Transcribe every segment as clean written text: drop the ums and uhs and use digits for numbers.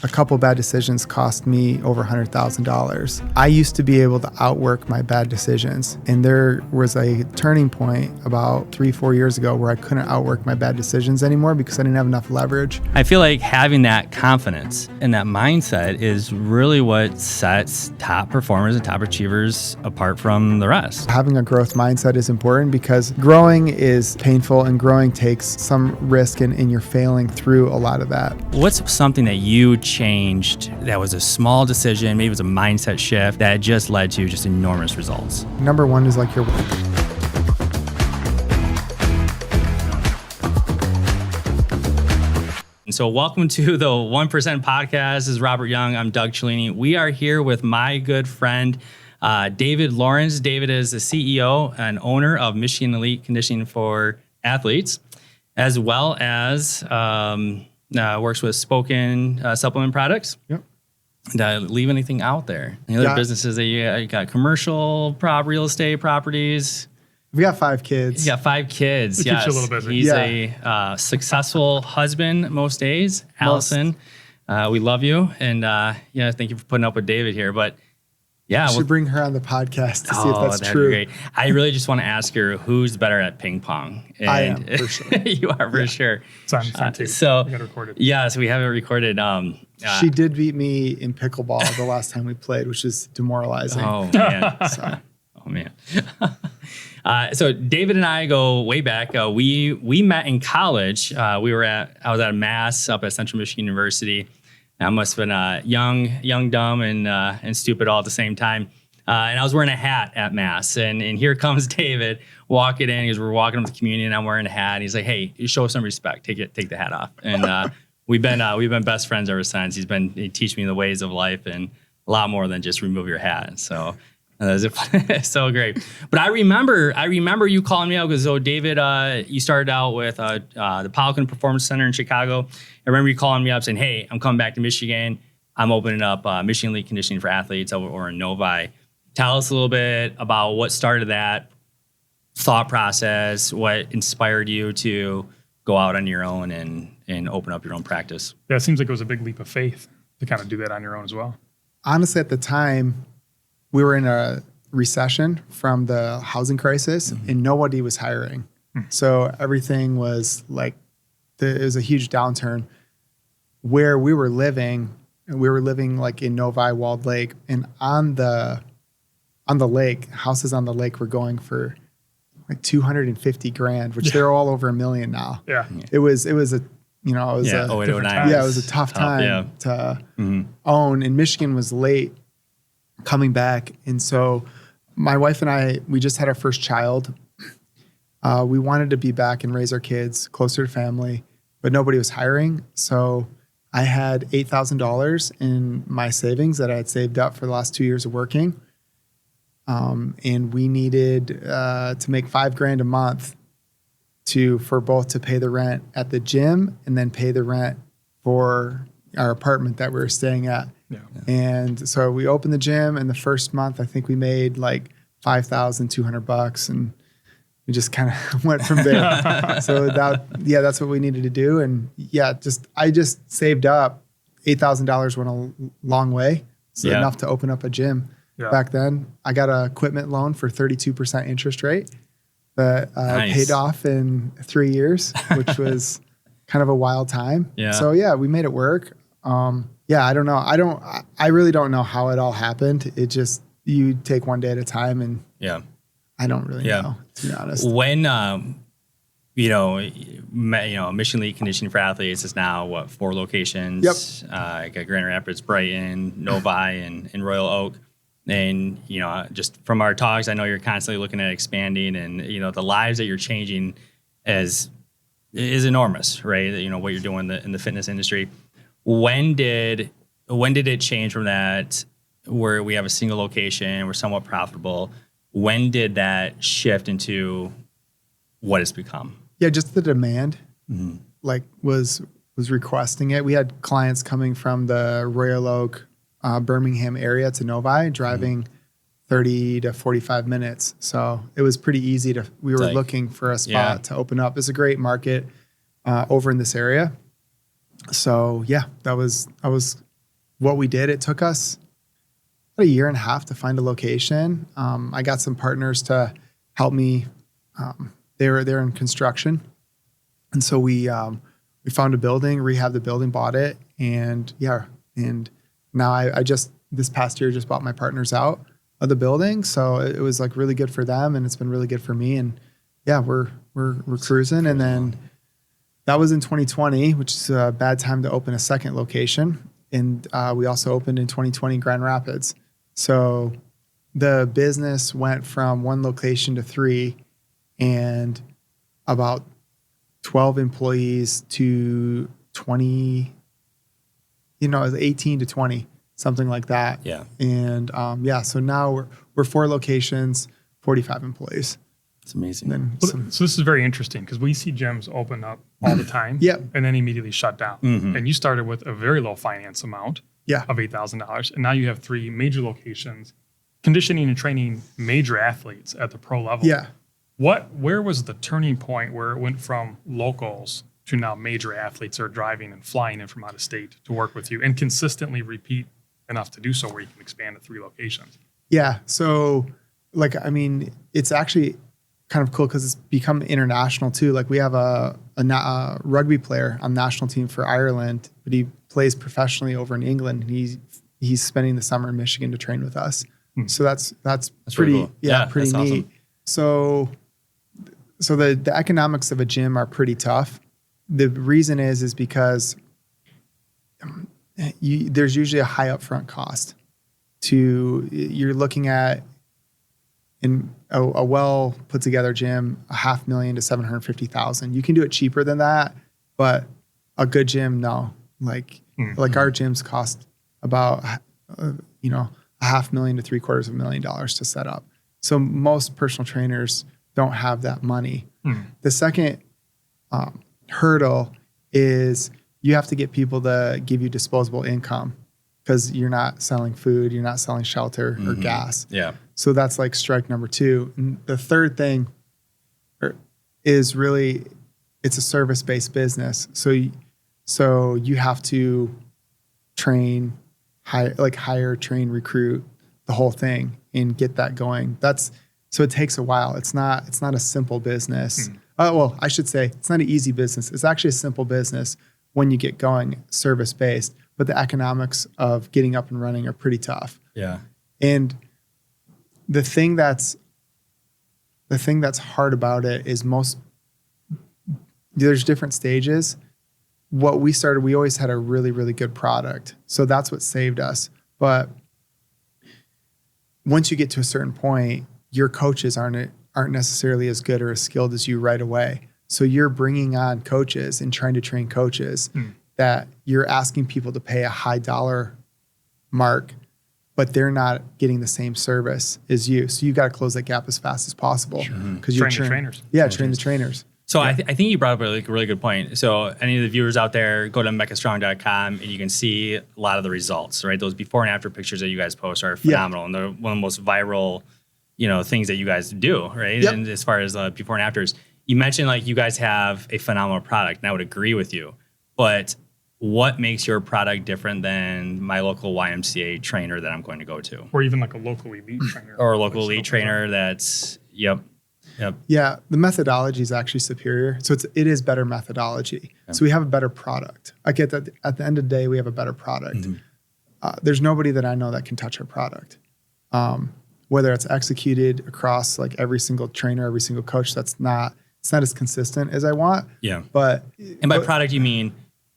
A couple bad decisions cost me over $100,000. I used to be able to outwork my bad decisions. And there was a turning point about 3-4 years ago where I couldn't outwork my bad decisions anymore because I didn't have enough leverage. I feel like having that confidence and that mindset is really what sets top performers and top achievers apart from the rest. Having a growth mindset is important because growing is painful and growing takes some risk and you're failing through a lot of that. What's something that you changed that was a small decision, maybe it was a mindset shift that just led to just enormous results? Number one is like your And so welcome to the 1% podcast. This is Robert Young. I'm Doug Cellini. We are here with my good friend, David Lawrence. David is the CEO and owner of Michigan Elite Conditioning for Athletes, as well as works with Spoken supplement products. Yep. Leave anything out there? Any other businesses that you got? Commercial, real estate properties. We got 5 kids. He's got 5 kids. Keeps you a little busy. He's a successful husband most days. Allison, we love you, and thank you for putting up with David here. But we should bring her on the podcast to see if that's that'd true. Be great. I really just want to ask her who's better at ping pong. And I am, for sure. You are for sure. It's on tape. So we got it recorded. Yeah, so we have it recorded. She did beat me in pickleball the last time we played, which is demoralizing. Oh man. So David and I go way back. We met in college. I was at a Mass up at Central Michigan University. I must have been young, dumb, and stupid all at the same time. And I was wearing a hat at Mass. And here comes David walking in because we're walking up the community and I'm wearing a hat. And he's like, "Hey, show some respect. Take the hat off." And we've been best friends ever since. He teach me the ways of life and a lot more than just remove your hat. So it's so great. But I remember you calling me out because David, you started out with the Powerlifting Performance Center in Chicago. I remember you calling me up saying, "Hey, I'm coming back to Michigan. I'm opening up Michigan Elite Conditioning for Athletes or in Novi." Tell us a little bit about what started that thought process, what inspired you to go out on your own and open up your own practice. Yeah, it seems like it was a big leap of faith to kind of do that on your own as well. Honestly, at the time, we were in a recession from the housing crisis and nobody was hiring. So everything was like, it was a huge downturn. Where we were living like in Novi, Walled Lake, and on the lake, houses on the lake were going for like $250,000, which they're all over $1 million now. Yeah. It was a 0809. Yeah, it was a tough time to own. And Michigan was late coming back. And so my wife and I, we just had our first child. We wanted to be back and raise our kids closer to family, but nobody was hiring. So I had $8,000 in my savings that I had saved up for the last 2 years of working. And we needed to make $5,000 a month for both to pay the rent at the gym and then pay the rent for our apartment that we were staying at. Yeah. And so we opened the gym, and the first month I think we made like $5,200, and we just kind of went from there. So that's what we needed to do. And I just saved up $8,000 went a long way. So enough to open up a gym. Yeah. Back then, I got an equipment loan for 32% interest rate that paid off in 3 years, which was kind of a wild time. Yeah. So we made it work. I don't know. I really don't know how it all happened. It just, you take one day at a time, and I don't really know, to be honest. When, Michigan Elite Conditioning for Athletes is now 4 locations. Yep. Got Grand Rapids, Brighton, Novi, and Royal Oak. And, just from our talks, I know you're constantly looking at expanding, and, the lives that you're changing is enormous, right? What you're doing in the fitness industry. When did it change from that, where we have a single location, we're somewhat profitable? When did that shift into what it's become? Yeah, just the demand, was requesting it. We had clients coming from the Royal Oak, Birmingham area to Novi, driving 30 to 45 minutes. So it was pretty easy we were looking for a spot to open up. It's a great market over in this area. So that was what we did, it took us about a year and a half to find a location. I got some partners to help me. They're in construction. And so we found a building, rehabbed the building, bought it. And now I just, this past year, just bought my partners out of the building. So it was like really good for them, and it's been really good for me. And yeah, we're cruising. And then that was in 2020, which is a bad time to open a second location. And we also opened in 2020 in Grand Rapids. So the business went from one location to 3, and about 12 employees to 20, it was 18 to 20, something like that. Yeah. And so now we're 4 locations, 45 employees. It's amazing. So this is very interesting because we see gyms open up all the time and then immediately shut down. Mm-hmm. And you started with a very low finance amount of $8,000. And now you have 3 major locations, conditioning and training major athletes at the pro level. Yeah. Where was the turning point where it went from locals to now major athletes are driving and flying in from out of state to work with you and consistently repeat enough to do so where you can expand to 3 locations? Yeah. So it's actually kind of cool because it's become international too. Like we have a rugby player on the national team for Ireland, but he plays professionally over in England. And he's spending the summer in Michigan to train with us. Mm. So that's pretty cool. Pretty neat. Awesome. So the economics of a gym are pretty tough. The reason is because there's usually a high upfront cost. You're looking at in a well put together gym, $500,000 to $750,000. You can do it cheaper than that, but a good gym, no. Like our gyms cost about $500,000 to $750,000 to set up. So most personal trainers don't have that money. The second hurdle is you have to get people to give you disposable income because you're not selling food, you're not selling shelter or gas. Yeah. So that's like strike number 2. And the third thing is really, it's a service-based business. So you have to hire, train, recruit, the whole thing and get that going. So it takes a while. It's not a simple business. I should say it's not an easy business. It's actually a simple business when you get going, service-based, but the economics of getting up and running are pretty tough. Yeah. And the thing that's hard about it is there's different stages. What we started, we always had a really, really good product. So that's what saved us. But once you get to a certain point, your coaches aren't necessarily as good or as skilled as you right away. So you're bringing on coaches and trying to train coaches that you're asking people to pay a high dollar mark, but they're not getting the same service as you. So you got to close that gap as fast as possible. Because you're training the trainers. Yeah, train the trainers. So I think you brought up a really good point. So any of the viewers out there, go to mecastrong.com and you can see a lot of the results, right? Those before and after pictures that you guys post are phenomenal. And they're one of the most viral, things that you guys do, right? Yep. And as far as before and afters, you mentioned like you guys have a phenomenal product, and I would agree with you. But what makes your product different than my local YMCA trainer that I'm going to go to? Or even like a local elite trainer. Or a local elite trainer that's, Yep. Yeah, the methodology is actually superior. So it is better methodology. Yeah. So we have a better product. I get that at the end of the day, we have a better product. There's nobody that I know that can touch our product. Whether it's executed across like every single trainer, every single coach, it's not as consistent as I want. Yeah. But by product, you mean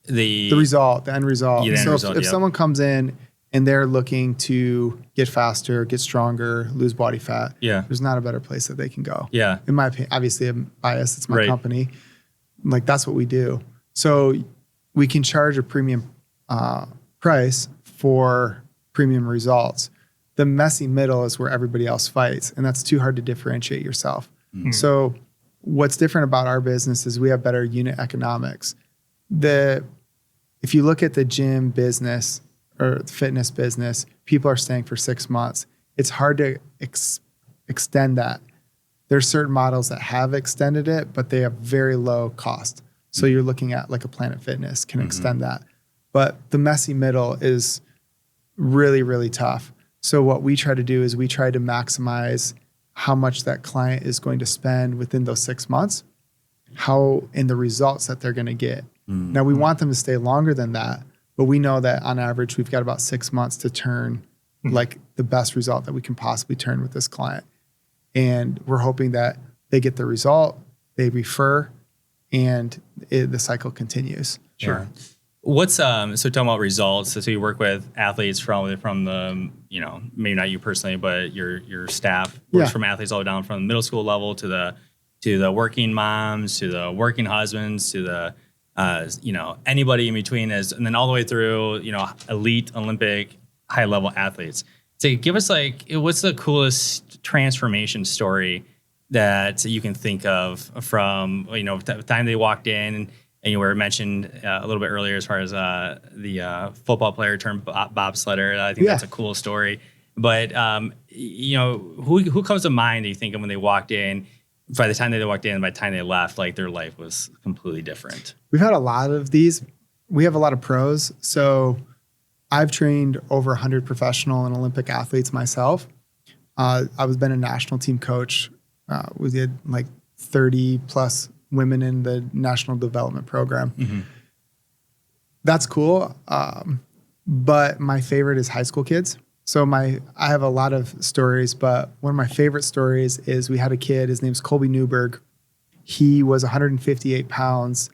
the result, the end result. Yeah, so if someone comes in and they're looking to get faster, get stronger, lose body fat, there's not a better place that they can go. Yeah. In my opinion, obviously I'm biased, it's my company. Like that's what we do. So we can charge a premium price for premium results. The messy middle is where everybody else fights, and that's too hard to differentiate yourself. So what's different about our business is we have better unit economics. If you look at the gym business or the fitness business, people are staying for 6 months. It's hard to extend that. There's certain models that have extended it, but they have very low cost. So you're looking at like a Planet Fitness can extend that. But the messy middle is really, really tough. So what we try to do is we try to maximize how much that client is going to spend within those 6 months, and the results that they're going to get. Now we want them to stay longer than that, but we know that on average, we've got about 6 months to turn like the best result that we can possibly turn with this client. And we're hoping that they get the result, they refer, and the cycle continues. Sure. What's so talking about results? So you work with athletes from the maybe not you personally, but your staff works from athletes all down from the middle school level to the working moms, to the working husbands, to the anybody in between, and then all the way through elite Olympic high level athletes. So give us what's the coolest transformation story that you can think of from the time they walked in, and you were mentioned a little bit earlier as far as the football player turned bobsledder. I think that's a cool story. But who comes to mind? Do you think of when they walked in? By the time they walked in, by the time they left, their life was completely different. We've had a lot of these. We have a lot of pros. So I've trained over 100 professional and Olympic athletes myself. I've been a national team coach. We did 30 plus women in the national development program. Mm-hmm. That's cool. But my favorite is high school kids. So I have a lot of stories, but one of my favorite stories is we had a kid, his name's Colby Newberg. He was 158 pounds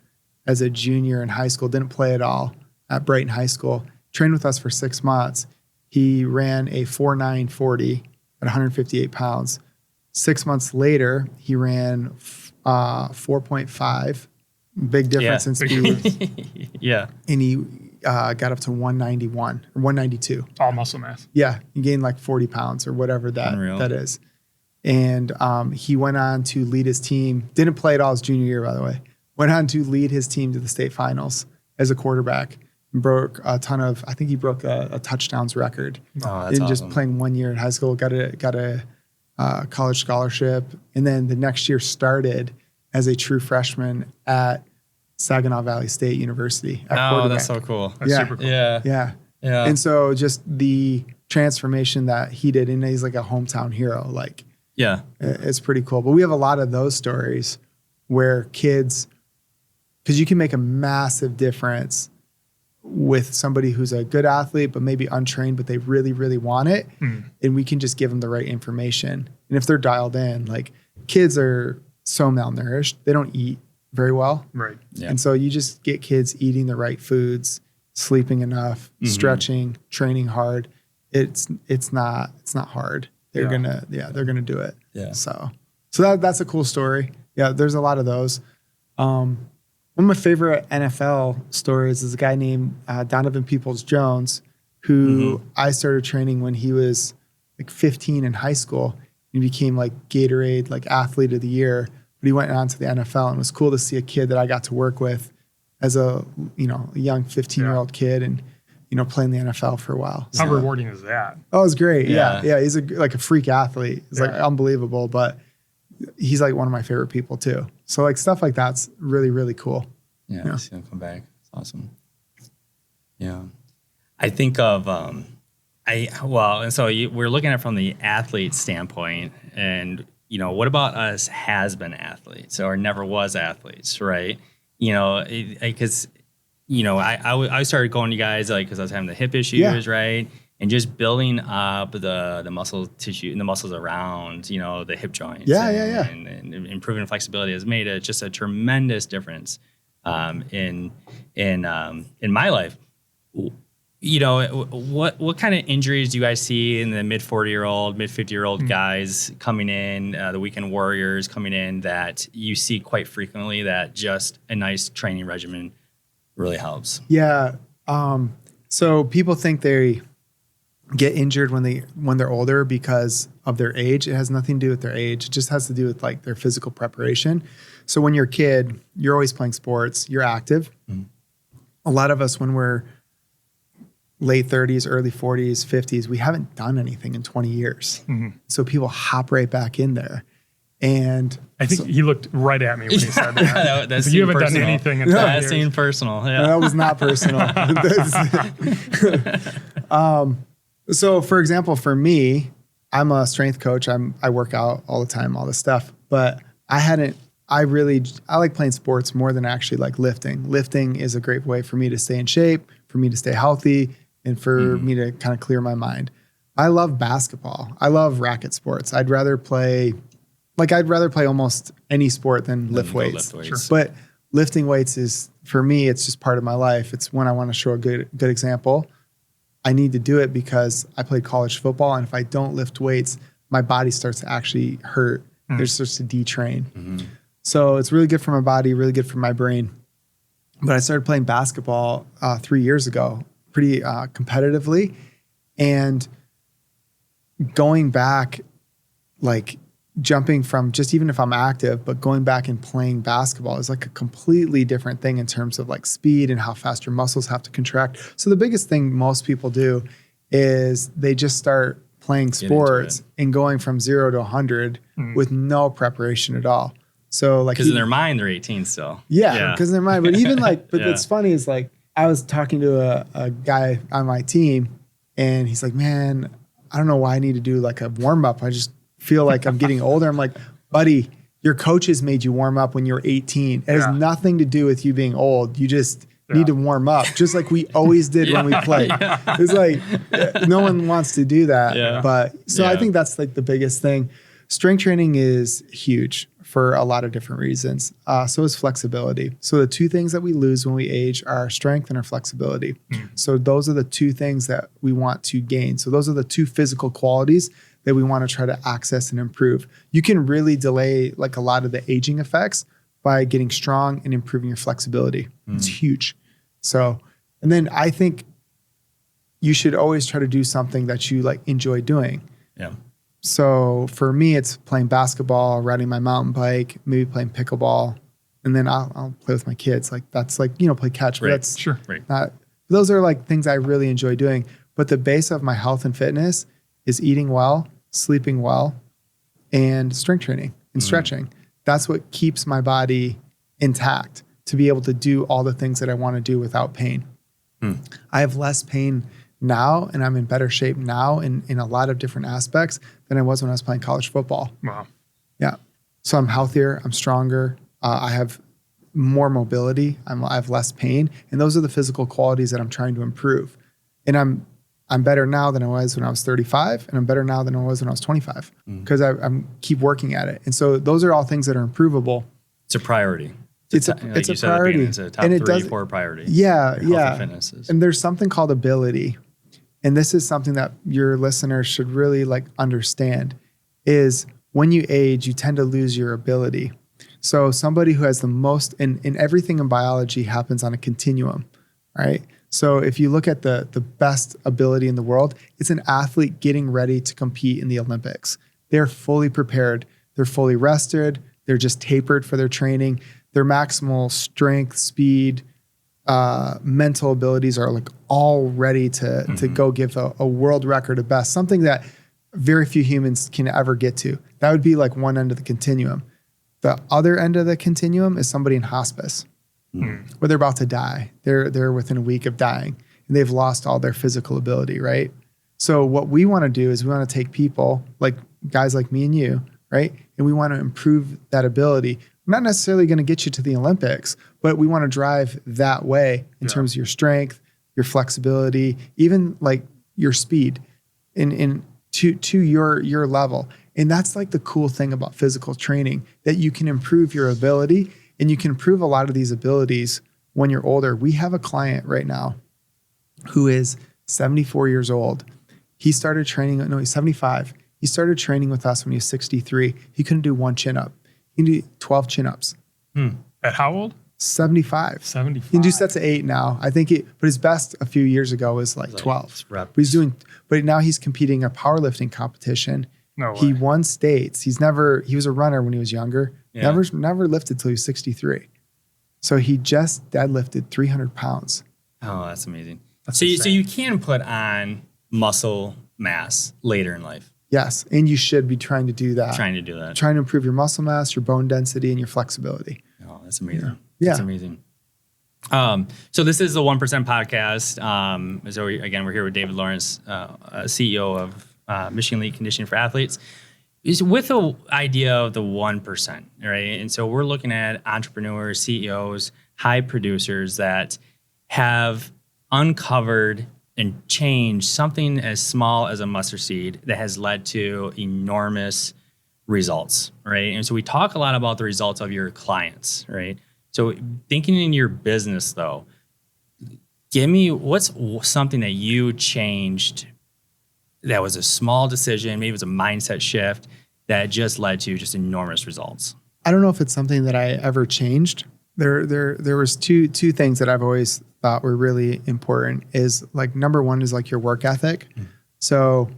as a junior in high school, didn't play at all at Brighton High School, trained with us for 6 months. He ran a 4.940 at 158 pounds. 6 months later, he ran 4.5, big difference in speed. Yeah. And he got up to 191 or 192. All muscle mass. Yeah. He gained 40 pounds or whatever that is. And he went on to lead his team. Didn't play at all his junior year, by the way. Went on to lead his team to the state finals as a quarterback. Broke a ton of, I think he broke a touchdowns record. Oh, that's awesome. Just playing 1 year in high school, got a college scholarship. And then the next year started as a true freshman at Saginaw Valley State University. That's so cool. That's super cool. Yeah. And so just the transformation that he did, and he's like a hometown hero. It's pretty cool. But we have a lot of those stories where kids, because you can make a massive difference with somebody who's a good athlete, but maybe untrained, but they really, really want it. And we can just give them the right information. And if they're dialed in, kids are so malnourished, they don't eat very well. Right. Yeah. And so you just get kids eating the right foods, sleeping enough, stretching, training hard. It's not hard. They're gonna do it. Yeah. So that's a cool story. Yeah, there's a lot of those. One of my favorite NFL stories is a guy named Donovan Peoples-Jones, who I started training when he was 15 in high school. He became Gatorade athlete of the year, but he went on to the NFL, and it was cool to see a kid that I got to work with as a young 15-year-old kid and playing the NFL for a while. How rewarding is that? Oh, it was great. Yeah. He's a freak athlete. It's unbelievable, but he's one of my favorite people too. So stuff like that's really, really cool. Yeah. See him come back. It's awesome. Yeah. I think of, and so we're looking at it from the athlete standpoint, and, what about us has-been athletes or never was athletes, right? Because, I started going to you guys, because I was having the hip issues, right? And just building up the muscle tissue and the muscles around, the hip joints. And improving flexibility has made it just a tremendous difference in my life. What kind of injuries do you guys see in the mid 40-year-old, mid 50-year-old guys coming in, the weekend warriors coming in, that you see quite frequently that just a nice training regimen really helps? Yeah. So people think they get injured when they're older because of their age. It has nothing to do with their age. It just has to do with their physical preparation. So when you're a kid, you're always playing sports, you're active. A lot of us, when we're late 30s, early 40s, 50s, we haven't done anything in 20 years. So people hop right back in there. And I think he looked right at me when he said that. That you haven't personal. done anything in 20 That years. seemed personal. Yeah. No, that was not personal. So for example, for me, I'm a strength coach. I work out all the time, all this stuff, but I like playing sports more than I actually like lifting. Lifting is a great way for me to stay in shape, for me to stay healthy, and for me to kind of clear my mind. I love basketball. I love racket sports. I'd rather play almost any sport than lift weights. Sure. But lifting weights is, for me, it's just part of my life. It's when I want to show a good example. I need to do it because I played college football, and if I don't lift weights, my body starts to actually hurt. It starts to detrain. So it's really good for my body, really good for my brain. But I started playing basketball 3 years ago, pretty competitively, and going back, like jumping from just even if I'm active, but going back and playing basketball is like a completely different thing in terms of like speed and how fast your muscles have to contract. So the biggest thing most people do is they just start playing sports and going from 0 to 100 with no preparation at all. So like, because in their mind, they're 18 still. Yeah, because in their mind. But even like, but what's funny is like, I was talking to a guy on my team, and he's like, man, I don't know why I need to do like a warm up. I just feel like I'm getting older. I'm like, buddy, your coaches made you warm up when you were 18. It has nothing to do with you being old. You just need to warm up, just like we always did when we played. It's like, no one wants to do that. But so I think that's like the biggest thing. Strength training is huge for a lot of different reasons. So is flexibility. So the two things that we lose when we age are our strength and our flexibility. So those are the two things that we want to gain. So those are the two physical qualities that we want to try to access and improve. You can really delay like a lot of the aging effects by getting strong and improving your flexibility. It's huge. So, and then I think you should always try to do something that you like enjoy doing. Yeah. So for me, it's playing basketball, riding my mountain bike, maybe playing pickleball, and then I'll play with my kids. Like that's like, play catch. But that's not, those are like things I really enjoy doing. But the base of my health and fitness is eating well, sleeping well, and strength training and stretching. That's what keeps my body intact to be able to do all the things that I want to do without pain. I have less pain now, and I'm in better shape now in a lot of different aspects than I was when I was playing college football. Wow. Yeah. So I'm healthier, I'm stronger, I have more mobility, I have less pain, and those are the physical qualities that I'm trying to improve. And I'm better now than I was when I was 35, and I'm better now than I was when I was 25 because I'm keep working at it. And so those are all things that are improvable. It's a priority. It's a priority. It's a top 3-4 priority. Yeah. And there's something called ability. And this is something that your listeners should really like understand is when you age, you tend to lose your ability. So somebody who has the most, and everything in biology happens on a continuum, right? So if you look at the best ability in the world, it's an athlete getting ready to compete in the Olympics. They're fully prepared. They're fully rested. They're just tapered for their training. Their maximal strength, speed, mental abilities are like all ready to go give a world record of best, something that very few humans can ever get to. That would be like one end of the continuum. The other end of the continuum is somebody in hospice where they're about to die. They're within a week of dying and they've lost all their physical ability, right? So what we want to do is we want to take people like guys like me and you, right? And we want to improve that ability. We're not necessarily going to get you to the Olympics, but we want to drive that way in terms of your strength, your flexibility, even like your speed to your level. And that's like the cool thing about physical training, that you can improve your ability and you can improve a lot of these abilities when you're older. We have a client right now who is 74 years old. He started training, he's 75. He started training with us when he was 63. He couldn't do one chin-up. He can do 12 chin-ups. At how old? 75. 75. He can do sets of 8 now. I think but his best a few years ago was like 12. But now he's competing a powerlifting competition. No way. He won states. He was a runner when he was younger. Yeah. Never lifted till he was 63. So he just deadlifted 300 pounds. Oh, that's amazing. So you can put on muscle mass later in life. Yes, and you should be trying to do that. Trying to improve your muscle mass, your bone density, and your flexibility. Oh, that's amazing. Yeah. That's amazing. So this is the 1% podcast. So we're here with David Lawrence, CEO of Michigan Elite Conditioning for Athletes. Is with the idea of the 1%, right? And so we're looking at entrepreneurs, CEOs, high producers that have uncovered and changed something as small as a mustard seed that has led to enormous results, right? And so we talk a lot about the results of your clients, right? So thinking in your business though, give me what's something that you changed that was a small decision, maybe it was a mindset shift that just led to just enormous results. I don't know if it's something that I ever changed. There was two things that I've always thought were really important is like, number one is like your work ethic. So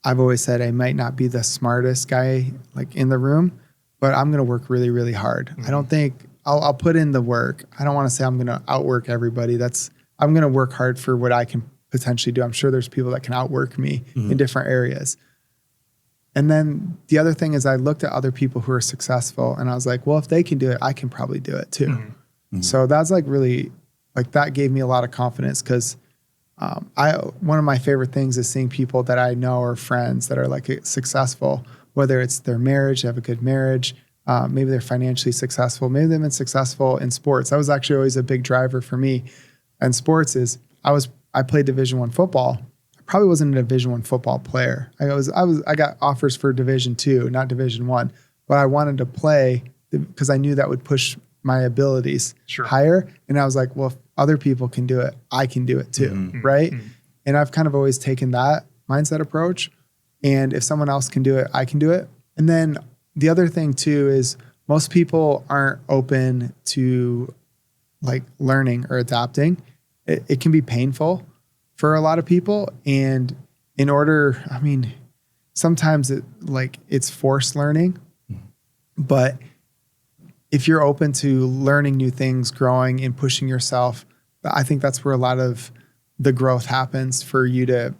I've always said I might not be the smartest guy like in the room, but I'm going to work really, really hard. I don't think I'll put in the work. I don't want to say I'm going to outwork everybody. I'm going to work hard for what I can potentially do. I'm sure there's people that can outwork me in different areas. And then the other thing is I looked at other people who are successful and I was like, well, if they can do it, I can probably do it too. So that's like really, like that gave me a lot of confidence because one of my favorite things is seeing people that I know are friends that are like successful, whether it's their marriage, they have a good marriage, maybe they're financially successful, maybe they've been successful in sports. That was actually always a big driver for me. And sports is I played Division I football. I probably wasn't a Division I football player. I got offers for Division II, not Division I, but I wanted to play because I knew that would push my abilities higher. And I was like, well, if other people can do it, I can do it too, right? And I've kind of always taken that mindset approach. And if someone else can do it, I can do it. And then the other thing too is most people aren't open to like learning or adapting. It can be painful for a lot of people. And sometimes it's forced learning, but if you're open to learning new things, growing and pushing yourself, I think that's where a lot of the growth happens for you to,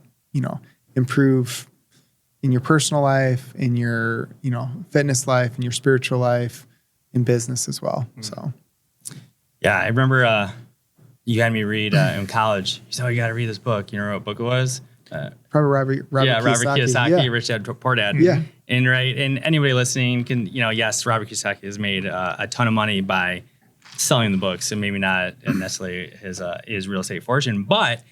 improve in your personal life, in your, fitness life, in your spiritual life, in business as well. So, yeah, I remember you had me read in college. You said, "Oh, you got to read this book." You know what book it was? Probably Robert Kiyosaki, Rich Dad Poor Dad. Yeah. And anybody listening can, yes, Robert Kiyosaki has made a ton of money by selling the books, and maybe not necessarily his real estate fortune, but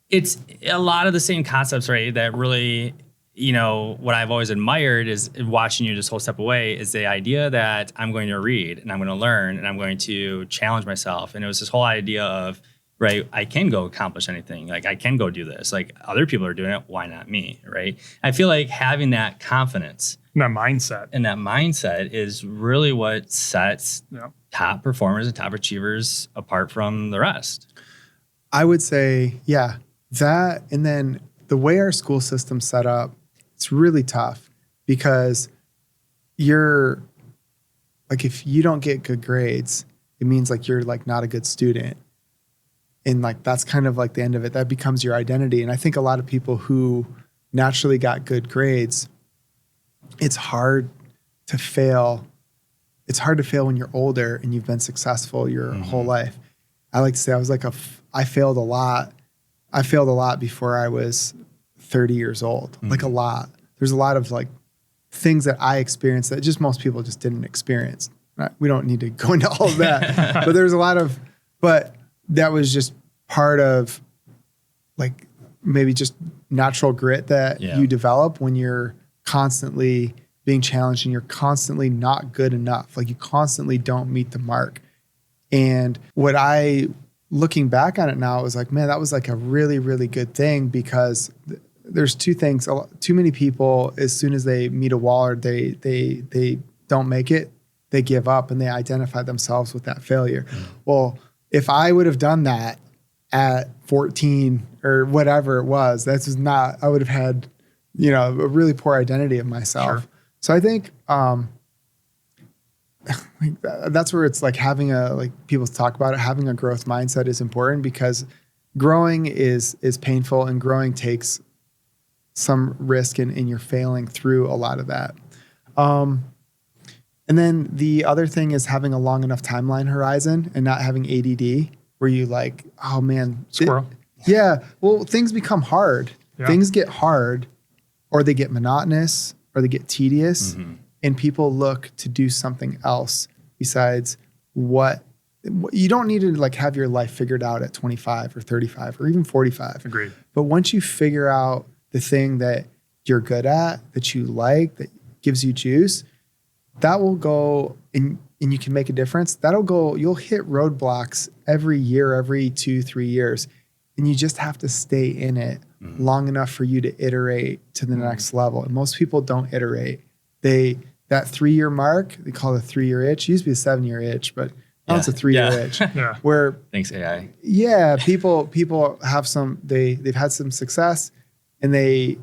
it's a lot of the same concepts, right? That really, what I've always admired is watching you just whole step away is the idea that I'm going to read and I'm going to learn and I'm going to challenge myself. And it was this whole idea of, right, I can go accomplish anything. Like I can go do this. Like other people are doing it. Why not me? Right. I feel like having that confidence and that mindset is really what sets top performers and top achievers apart from the rest. I would say, yeah, that. And then the way our school system's set up, it's really tough because you're like, if you don't get good grades, it means like you're like not a good student. And like, that's kind of like the end of it. That becomes your identity. And I think a lot of people who naturally got good grades, it's hard to fail. It's hard to fail when you're older and you've been successful your whole life. I like to say I failed a lot. I failed a lot before I was 30 years old, like a lot. There's a lot of like things that I experienced that just most people just didn't experience. We don't need to go into all of that, but there's a lot of, but that was just part of like maybe just natural grit that you develop when you're constantly being challenged and you're constantly not good enough. Like you constantly don't meet the mark. And looking back on it now, it was like, man, that was like a really, really good thing because there's two things. Too many people, as soon as they meet a wall or they don't make it, they give up and they identify themselves with that failure. Well, if I would have done that at 14 or whatever it was, I would have had, a really poor identity of myself. Sure. So I think that's where it's like people talk about it, having a growth mindset is important because growing is painful and growing takes some risk and you're failing through a lot of that. And then the other thing is having a long enough timeline horizon and not having ADD where you like, oh man. Squirrel. Yeah. Well, things become hard. Yeah. Things get hard or they get monotonous or they get tedious and people look to do something else besides what you don't need to like have your life figured out at 25 or 35 or even 45. Agreed. But once you figure out the thing that you're good at, that you like, that gives you juice, that will go and you can make a difference. That'll go, you'll hit roadblocks every year, every 2-3 years. And you just have to stay in it long enough for you to iterate to the next level. And most people don't iterate. That 3-year mark, they call it a 3-year itch. It used to be a 7-year itch, but now it's a 3-year itch. Where thanks AI. Yeah, people have they've had some success and they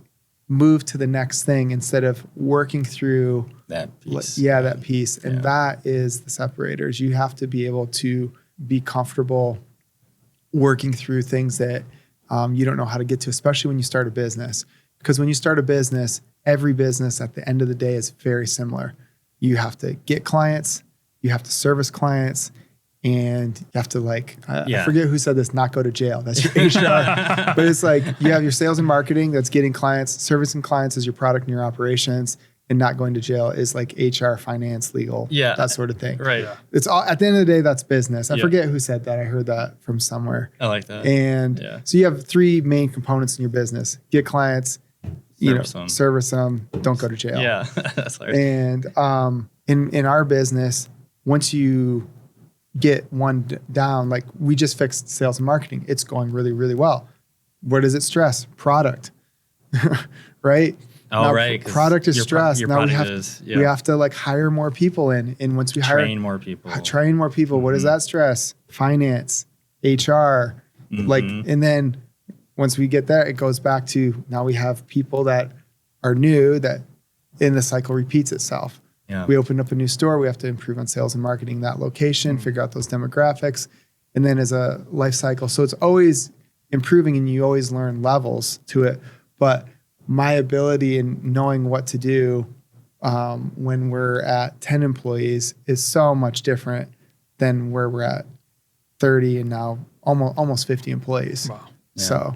move to the next thing instead of working through that piece. That piece. And that is the separators. You have to be able to be comfortable working through things that you don't know how to get to, especially when you start a business. Because when you start a business, every business at the end of the day is very similar. You have to get clients, you have to service clients, and you have to I forget who said this, not go to jail. That's your HR. But it's like you have your sales and marketing that's getting clients, servicing clients as your product and your operations, and not going to jail is like HR, finance, legal, that sort of thing. Right. Yeah. It's all at the end of the day, that's business. I forget who said that. I heard that from somewhere. I like that. And so you have 3 main components in your business: get clients, service them, don't go to jail. Yeah, that's hilarious. And in our business, once you get one down, like we just fixed sales and marketing, it's going really, really well. Where does it stress? Product, right? Oh, right. Product is stressed. Now we have to like hire more people in. And once we train more people. What does that stress? Finance, HR, and then once we get there, it goes back to now we have people that are new that in the cycle repeats itself. Yeah. We opened up a new store. We have to improve on sales and marketing that location, figure out those demographics, and then as a life cycle. So it's always improving and you always learn levels to it. But my ability in knowing what to do when we're at 10 employees is so much different than where we're at 30 and now almost 50 employees. Wow. Yeah. So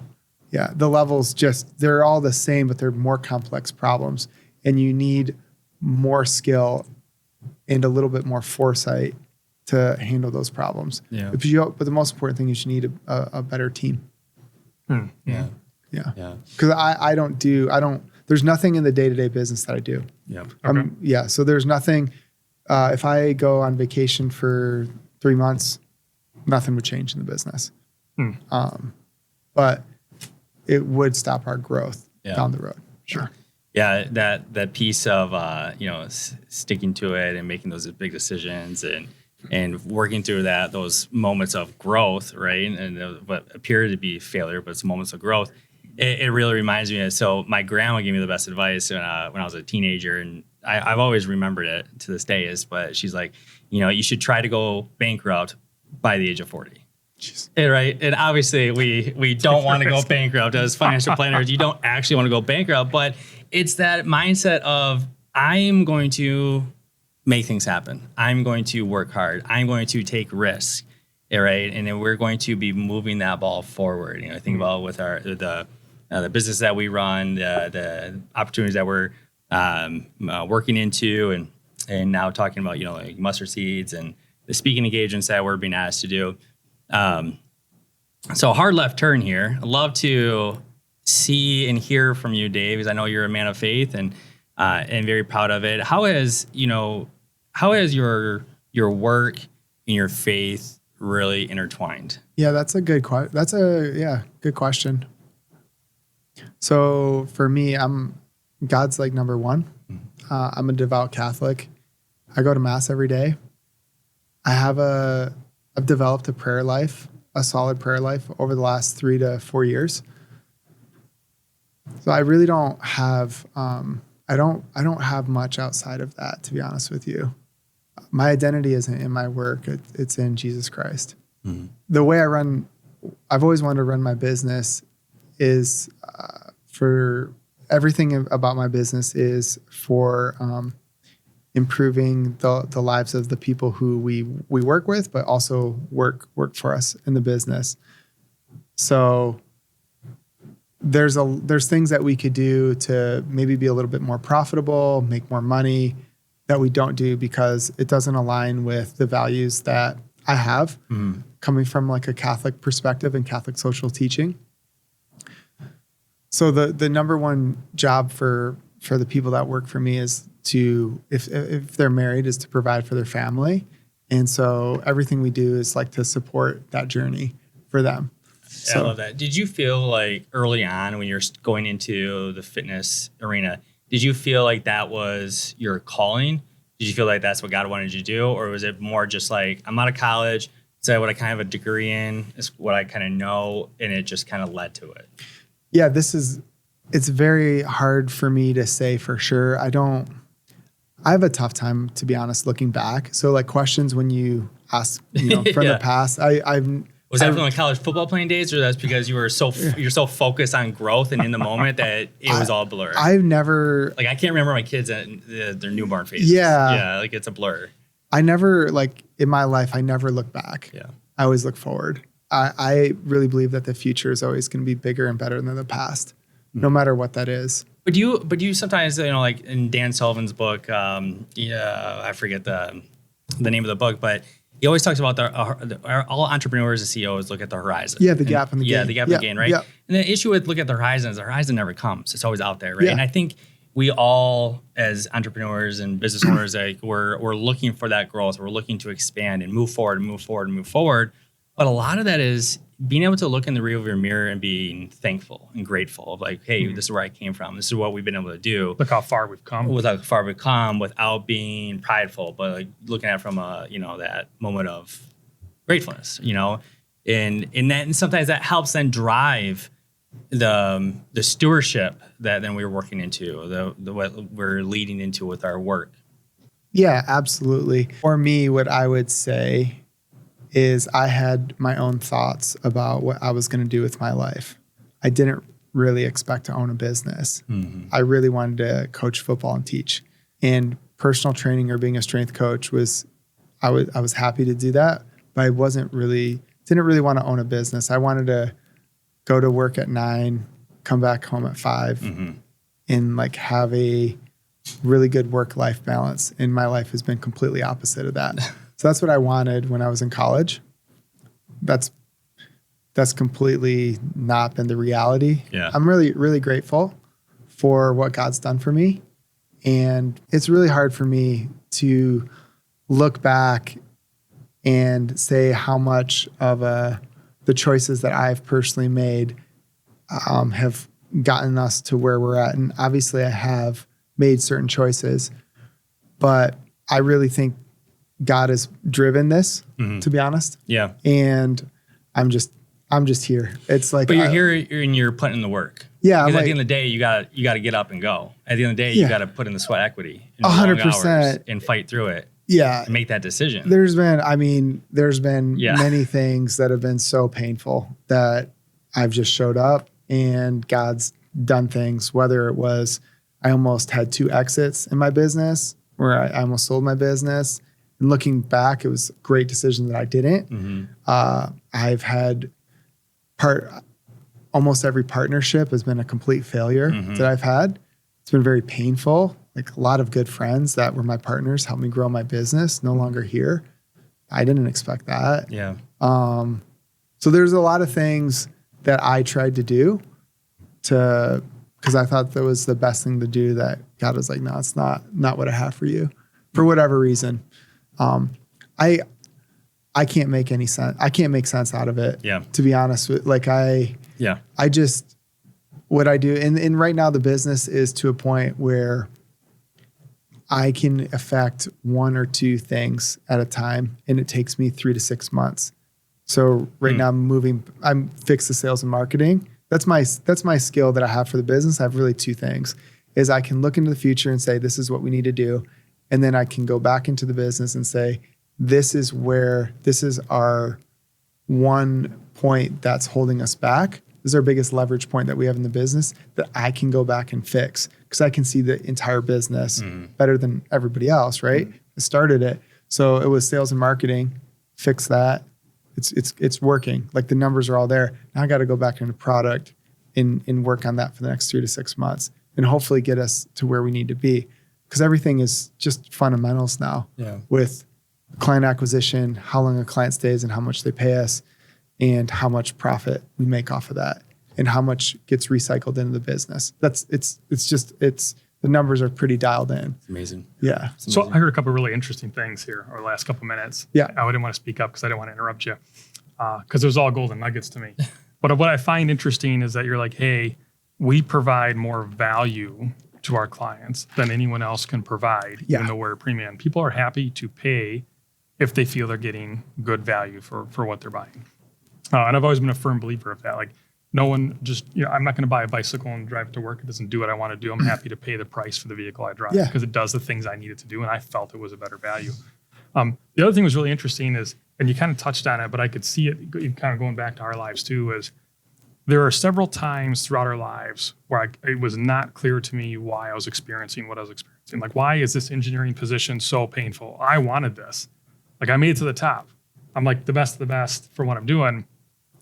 the levels they're all the same, but they're more complex problems. And you need more skill and a little bit more foresight to handle those problems. Yeah. But the most important thing is you need a better team. Yeah. Yeah. Because I don't, there's nothing in the day-to-day business that I do. Yeah. Okay. So there's nothing, if I go on vacation for 3 months, nothing would change in the business. But it would stop our growth down the road. Sure. Yeah. That piece of, sticking to it and making those big decisions and working through those moments of growth, right? And what appear to be failure, but it's moments of growth. It really reminds me of, so my grandma gave me the best advice when I was a teenager, and I've always remembered it to this day but she's like, you should try to go bankrupt by the age of 40. Right. And obviously we don't want to go bankrupt as financial planners. You don't actually want to go bankrupt, but it's that mindset of I'm going to make things happen. I'm going to work hard. I'm going to take risks. Right. And then we're going to be moving that ball forward. Think about with the business that we run, the opportunities that we're working into, and now talking about like mustard seeds and the speaking engagements that we're being asked to do. So hard left turn here. I'd love to see and hear from you, Dave, because I know you're a man of faith and very proud of it. How has your work and your faith really intertwined? Yeah, that's a good good question. So for me, God's like number one. I'm a devout Catholic. I go to mass every day. I've developed a solid prayer life over the last 3 to 4 years. So I really don't have, I don't have much outside of that, to be honest with you. My identity isn't in my work. It's in Jesus Christ. Mm-hmm. The way I've always wanted to run my business is for everything about my business is for improving the lives of the people who we work with, but also work for us in the business. So there's things that we could do to maybe be a little bit more profitable, make more money, that we don't do because it doesn't align with the values that I have coming from like a Catholic perspective and Catholic social teaching. So the number one job for the people that work for me is to, if they're married, is to provide for their family. And so everything we do is like to support that journey for them. So, I love that. Did you feel like early on when you're going into the fitness arena, did you feel like that was your calling? Did you feel like that's what God wanted you to do? Or was it more just like, I'm out of college, so what I kind of have a degree in is what I kind of know, and it just kind of led to it? Yeah, it's very hard for me to say for sure. I have a tough time, to be honest, looking back. So like questions when you ask, from the past, Was that from like college football playing days, or that's because you're so focused on growth and in the moment that it was all blur? I've never I can't remember my kids at their newborn phases. Yeah, like it's a blur. I never in my life I never look back. Yeah, I always look forward. I really believe that the future is always going to be bigger and better than the past, no matter what that is. But you sometimes like in Dan Sullivan's book, I forget the name of the book, but he always talks about all entrepreneurs and CEOs look at the horizon. Yeah, the gap in the gain. Yeah, the gap in the gain, right? Yeah. And the issue with look at the horizon is the horizon never comes. It's always out there, right? Yeah. And I think we all, as entrepreneurs and business owners, like we're looking for that growth. We're looking to expand and move forward. But a lot of that is being able to look in the rearview mirror and being thankful and grateful of like, hey, this is where I came from. This is what we've been able to do. Look how far we've come. Without being prideful, but like looking at it from that moment of gratefulness, and sometimes that helps then drive the stewardship that then we're working into, the what we're leading into with our work. Yeah, absolutely. For me, what I would say is I had my own thoughts about what I was going to do with my life. I didn't really expect to own a business. Mm-hmm. I really wanted to coach football and teach. And personal training or being a strength coach I was happy to do that, but I didn't really want to own a business. I wanted to go to work at 9, come back home at 5, and like have a really good work-life balance. And my life has been completely opposite of that. So that's what I wanted when I was in college. That's completely not been the reality. Yeah. I'm really, really grateful for what God's done for me. And it's really hard for me to look back and say how much of the choices that I've personally made have gotten us to where we're at. And obviously I have made certain choices, but I really think God has driven this, to be honest. Yeah. And I'm just here. It's like, but you're here and you're putting in the work. Yeah. Because at the end of the day, you got to get up and go. At the end of the day, you got to put in the sweat equity 100% and fight through it. Yeah. And make that decision. There's been many things that have been so painful that I've just showed up and God's done things, whether it was, I almost had 2 exits in my business where I almost sold my business. And looking back, it was a great decision that I didn't. Mm-hmm. I've had almost every partnership has been a complete failure that I've had. It's been very painful. Like a lot of good friends that were my partners helped me grow my business, no longer here. I didn't expect that. Yeah. So there's a lot of things that I tried to do because I thought that was the best thing to do, that God was like, no, it's not what I have for you for whatever reason. I can't make any sense. I can't make sense out of it. Yeah. To be honest with, I just, what I do, and right now the business is to a point where I can affect 1 or 2 things at a time, and it takes me 3 to 6 months. So right now I'm fixed the sales and marketing. That's my skill that I have for the business. I have really 2 things, is I can look into the future and say, this is what we need to do. And then I can go back into the business and say, this is our one point that's holding us back. This is our biggest leverage point that we have in the business that I can go back and fix because I can see the entire business better than everybody else, right? I started it. So it was sales and marketing, fix that. It's working. Like the numbers are all there. Now I got to go back into product and work on that for the next 3 to 6 months and hopefully get us to where we need to be. Because everything is just fundamentals now with client acquisition, how long a client stays and how much they pay us and how much profit we make off of that and how much gets recycled into the business. The numbers are pretty dialed in. It's amazing. Yeah. So I heard a couple of really interesting things here over the last couple of minutes. Yeah. I didn't want to speak up because I didn't want to interrupt you because it was all golden nuggets to me. But what I find interesting is that you're like, hey, we provide more value to our clients than anyone else can provide, even though we're a premium. People are happy to pay if they feel they're getting good value for what they're buying. And I've always been a firm believer of that. Like no one just, I'm not going to buy a bicycle and drive it to work. It doesn't do what I want to do. I'm happy to pay the price for the vehicle I drive because it does the things I need it to do. And I felt it was a better value. The other thing was really interesting is, and you kind of touched on it, but I could see it kind of going back to our lives too, is there are several times throughout our lives where it was not clear to me why I was experiencing what I was experiencing. Like, why is this engineering position so painful? I wanted this. Like, I made it to the top. I'm like the best of the best for what I'm doing.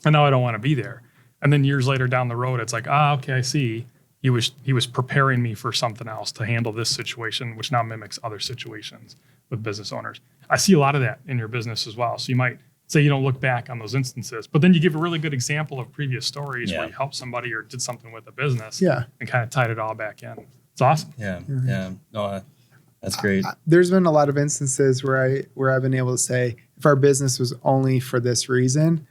And now I don't want to be there. And then years later down the road, it's like, okay, I see. He was preparing me for something else to handle this situation, which now mimics other situations with business owners. I see a lot of that in your business as well. So you might say you don't look back on those instances, but then you give a really good example of previous stories where you helped somebody or did something with a business and kind of tied it all back in. It's awesome. Yeah. Yeah. No, that's great. There's been a lot of instances where I've been able to say, if our business was only for this reason,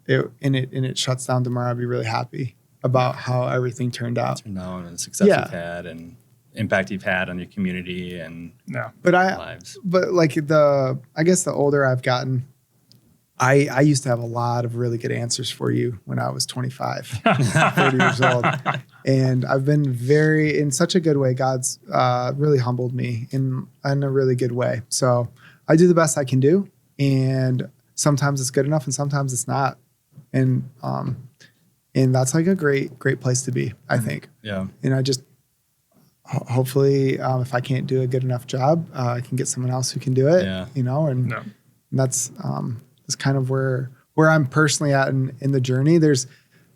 it shuts down tomorrow, I'd be really happy about how everything turned out. And the success you've had and impact you've had on your community and lives. But like I guess the older I've gotten, I used to have a lot of really good answers for you when I was 25, 30 years old. And I've been in such a good way, God's really humbled me in a really good way. So I do the best I can do. And sometimes it's good enough and sometimes it's not. And that's like a great place to be, I think. Yeah. And I just, hopefully, if I can't do a good enough job, I can get someone else who can do it, and that's kind of where I'm personally at in the journey. There's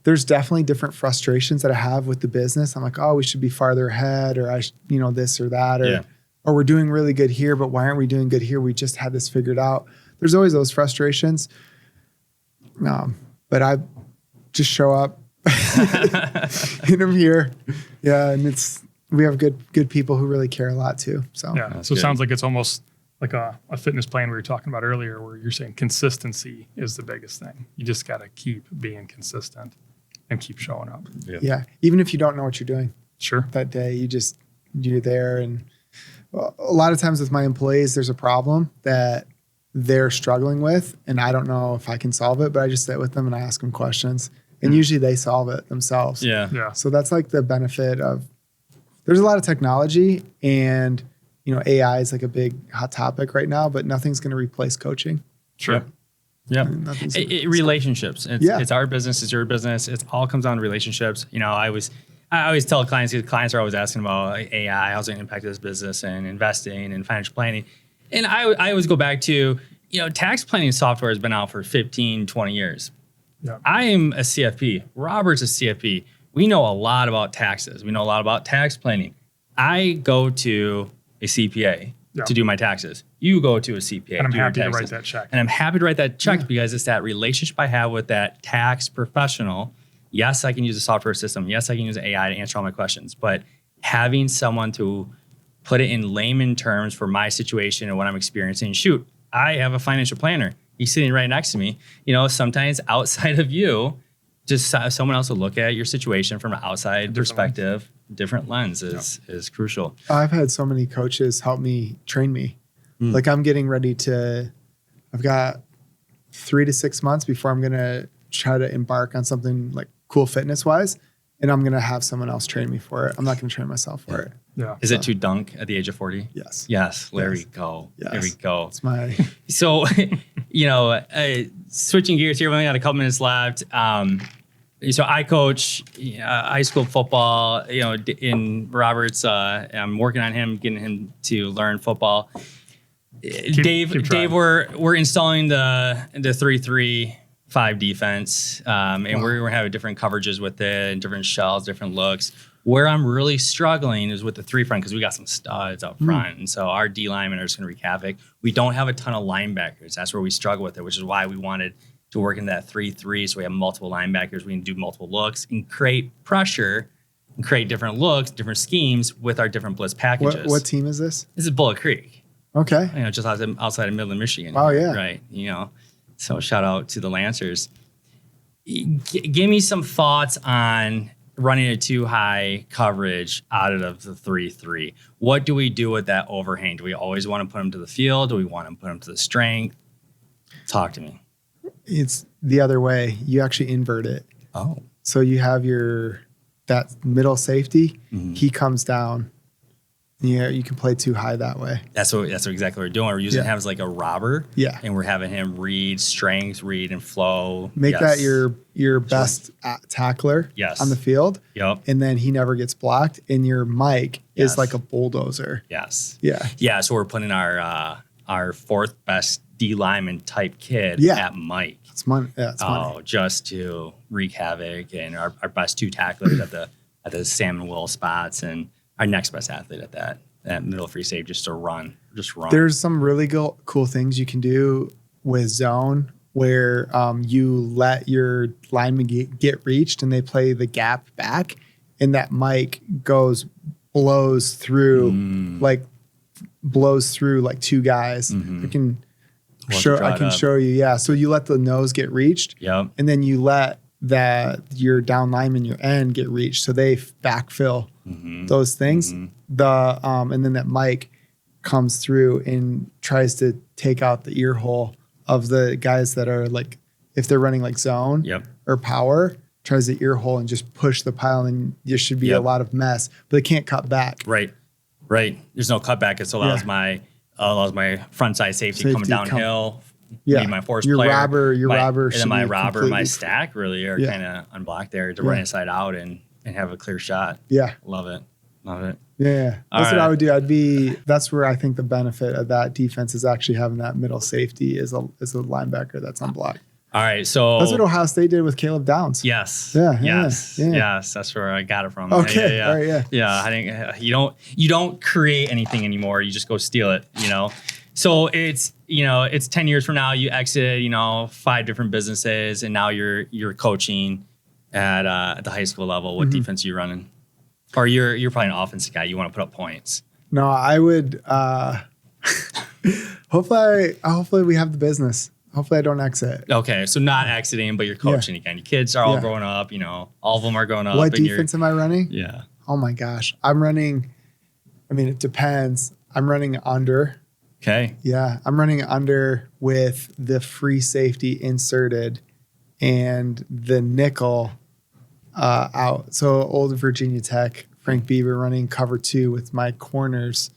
definitely different frustrations that I have with the business. I'm like, oh, we should be farther ahead, or this or that, or we're doing really good here, but why aren't we doing good here? We just had this figured out. There's always those frustrations. But I just show up and I'm here. Yeah. And we have good people who really care a lot too. So, so it sounds like it's almost like a fitness plan we were talking about earlier, where you're saying consistency is the biggest thing. You just got to keep being consistent and keep showing up. Yeah. Even if you don't know what you're doing that day, you're there. And a lot of times with my employees, there's a problem that they're struggling with, and I don't know if I can solve it, but I just sit with them and I ask them questions, and usually they solve it themselves. Yeah. So that's like the benefit of, there's a lot of technology, and AI is like a big hot topic right now, but nothing's going to replace coaching. Sure. Yeah. Relationships. It's our business. It's your business. It all comes down to relationships. I always tell clients, because clients are always asking about AI, how's it going to impact this business and investing and financial planning. And I always go back to, tax planning software has been out for 15, 20 years. Yeah. I am a CFP. Robert's a CFP. We know a lot about taxes. We know a lot about tax planning. I go to a CPA to do my taxes. You go to a CPA. And I'm happy to write that check. And I'm happy to write that check because it's that relationship I have with that tax professional. Yes, I can use a software system. Yes, I can use AI to answer all my questions. But having someone to put it in layman terms for my situation and what I'm experiencing. Shoot, I have a financial planner. He's sitting right next to me. Sometimes outside of you, just someone else will look at your situation from an outside perspective. Different lens is crucial. I've had so many coaches help me train me. Like I'm getting ready I've got 3 to 6 months before I'm going to try to embark on something like cool fitness wise. And I'm going to have someone else train me for it. I'm not going to train myself for it. Yeah. Is it to dunk at the age of 40? Yes. Yes. There we go. Yes. There we go. It's my. So, switching gears here, we only got a couple minutes left. So I coach high school football, in Robert's, I'm working on him, getting him to learn football. Dave, we're installing the 3-3-5 defense, and we're going to have different coverages with it and different shells, different looks. Where I'm really struggling is with the 3 front because we got some studs up front. And so our D linemen are just going to wreak havoc. We don't have a ton of linebackers. That's where we struggle with it, which is why we wanted to work in that 3-3. So we have multiple linebackers. We can do multiple looks and create pressure and create different looks, different schemes with our different blitz packages. What team is this? This is Bullet Creek. Okay. Just outside of Midland, Michigan. Oh, yeah. Right. So shout out to the Lancers. Give me some thoughts on running a too high coverage out of the 3-3. What do we do with that overhang? Do we always want to put them to the field? Do we want to put them to the strength? Talk to me. It's the other way. You actually invert it. Oh. So you have that middle safety. Mm-hmm. He comes down. Yeah, you can play too high that way. That's exactly what we're doing. We're using him as like a robber. Yeah. And we're having him read strength, read and flow. Make that your best tackler on the field. Yep. And then he never gets blocked. And your Mike is like a bulldozer. Yes. Yeah. Yeah. So we're putting our fourth best D lineman type kid at Mike. It's money. Yeah, it's money. Just to wreak havoc, and our best 2 tacklers at the Sam and Will spots, and our next best athlete at that middle free safety just run. There's some really cool things you can do with zone where you let your lineman get reached and they play the gap back, and that Mike blows through like 2 guys. Mm-hmm. I can show you. Yeah. So you let the nose get reached. Yep. And then you let your down lineman, your end, get reached. So they backfill those things. Mm-hmm. And then that Mike comes through and tries to take out the ear hole of the guys that are like, if they're running like zone or power, tries the ear hole and just push the pile, and there should be a lot of mess, but they can't cut back. Right. There's no cutback. It allows my front side safety coming downhill. My force your player. Robber, and then my robber, my stack really are kind of unblocked there to run inside out and have a clear shot. Yeah. Love it. Yeah. That's what I would do. That's where I think the benefit of that defense is actually having that middle safety as a linebacker that's unblocked. All right, so that's what Ohio State did with Caleb Downs. Yes. Yes. That's where I got it from. Okay. Yeah. All right, yeah. I think you don't create anything anymore. You just go steal it. So it's 10 years from now. You exit 5 different businesses, and now you're coaching at the high school level. What defense are you running? Or you're probably an offensive guy. You want to put up points. No, I would. Hopefully we have the business. Hopefully I don't exit. Okay, so not exiting, but you're coaching again. Your kids are all growing up. All of them are growing up. What defense am I running? Yeah. Oh my gosh, I'm running. I mean, it depends. I'm running under. Okay. Yeah, I'm running under with the free safety inserted and the nickel out. So old Virginia Tech, Frank Beaver running cover 2 with my corners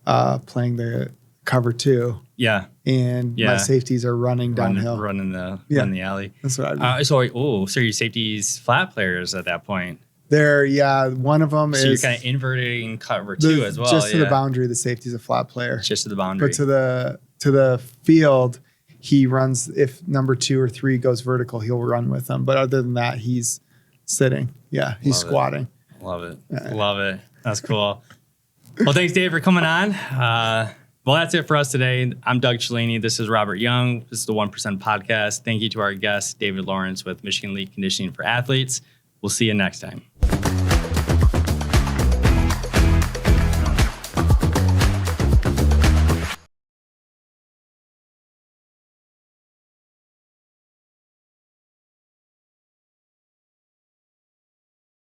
playing the cover 2. Yeah. And my safeties are running downhill. Running the alley. That's what I do. So your safeties flat players at that point. They're, one of them is. So you're kind of inverting cover 2 as well. Just to the boundary, the safety's a flat player. Just to the boundary. But to the field, he runs, if number 2 or 3 goes vertical, he'll run with them. But other than that, he's sitting. Yeah, he's squatting. Love it. Love it. That's cool. Well, thanks, Dave, for coming on. Well, that's it for us today. I'm Doug Cellini. This is Robert Young. This is the 1% Podcast. Thank you to our guest, David Lawrence with Michigan Elite Conditioning for Athletes. We'll see you next time.